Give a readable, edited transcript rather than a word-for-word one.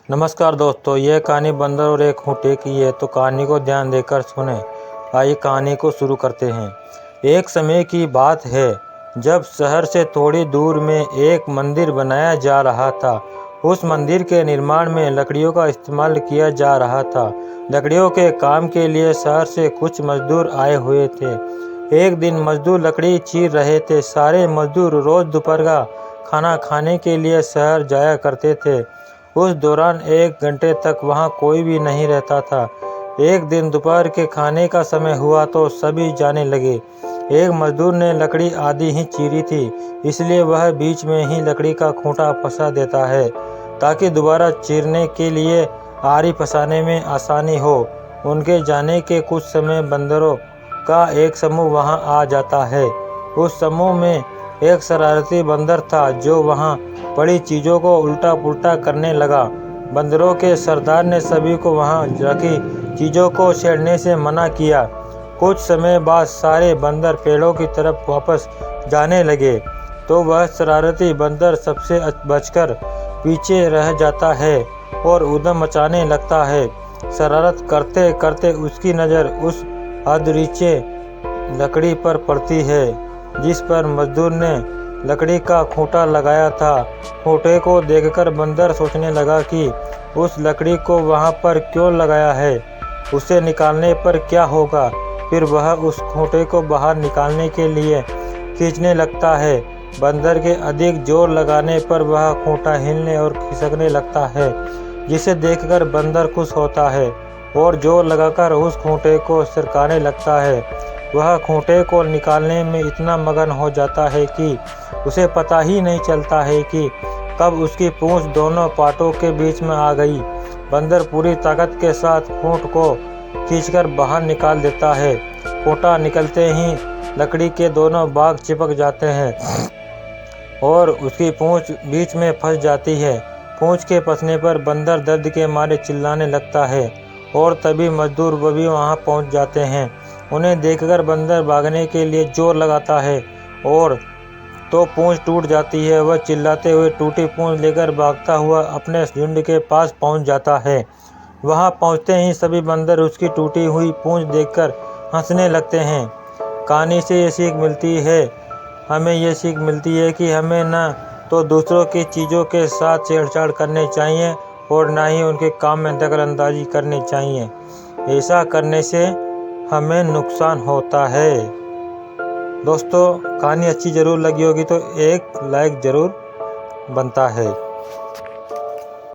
नमस्कार दोस्तों, यह कहानी बंदर और एक खूंटे की है। तो कहानी को ध्यान देकर सुने। आइए कहानी को शुरू करते हैं। एक समय की बात है जब शहर से थोड़ी दूर में एक मंदिर बनाया जा रहा था। उस मंदिर के निर्माण में लकड़ियों का इस्तेमाल किया जा रहा था। लकड़ियों के काम के लिए शहर से कुछ मजदूर आए हुए थे। एक दिन मजदूर लकड़ी चीर रहे थे। सारे मजदूर रोज दोपहर का खाना खाने के लिए शहर जाया करते थे। उस दौरान 1 घंटे तक वहाँ कोई भी नहीं रहता था। एक दिन दोपहर के खाने का समय हुआ तो सभी जाने लगे। एक मजदूर ने लकड़ी आधी ही चीरी थी, इसलिए वह बीच में ही लकड़ी का खूंटा फंसा देता है ताकि दोबारा चीरने के लिए आरी फंसाने में आसानी हो। उनके जाने के कुछ समय बंदरों का एक समूह वहाँ आ जाता है। उस समूह में एक शरारती बंदर था जो वहाँ पड़ी चीज़ों को उल्टा पुल्टा करने लगा। बंदरों के सरदार ने सभी को वहाँ रखी चीज़ों को छेड़ने से मना किया। कुछ समय बाद सारे बंदर पेड़ों की तरफ वापस जाने लगे तो वह शरारती बंदर सबसे बचकर पीछे रह जाता है और उधम मचाने लगता है। शरारत करते करते उसकी नज़र उस अदृश्य लकड़ी पर पड़ती है जिस पर मजदूर ने लकड़ी का खूंटा लगाया था। खूंटे को देखकर बंदर सोचने लगा कि उस लकड़ी को वहाँ पर क्यों लगाया है, उसे निकालने पर क्या होगा। फिर वह उस खूंटे को बाहर निकालने के लिए खींचने लगता है। बंदर के अधिक जोर लगाने पर वह खूंटा हिलने और खिसकने लगता है, जिसे देखकर बंदर खुश होता है और जोर लगाकर उस खूंटे को सरकाने लगता है। वह खूंटे को निकालने में इतना मगन हो जाता है कि उसे पता ही नहीं चलता है कि कब उसकी पूंछ दोनों पाटों के बीच में आ गई। बंदर पूरी ताकत के साथ खूंट को खींचकर बाहर निकाल देता है। खूंटा निकलते ही लकड़ी के दोनों भाग चिपक जाते हैं और उसकी पूंछ बीच में फंस जाती है। पूंछ के फंसने पर बंदर दर्द के मारे चिल्लाने लगता है और तभी मजदूर भी वहां पहुंच जाते हैं। उन्हें देखकर बंदर भागने के लिए जोर लगाता है और तो पूंछ टूट जाती है। वह चिल्लाते हुए टूटी पूंछ लेकर भागता हुआ अपने झुंड के पास पहुंच जाता है। वहां पहुंचते ही सभी बंदर उसकी टूटी हुई पूंछ देखकर हंसने लगते हैं। कहानी से हमें ये सीख मिलती है कि हमें न तो दूसरों की चीज़ों के साथ छेड़छाड़ करनी चाहिए और ना ही उनके काम में दखलंदाजी करनी चाहिए। ऐसा करने से हमें नुकसान होता है। दोस्तों, कहानी अच्छी ज़रूर लगी होगी तो एक लाइक ज़रूर बनता है।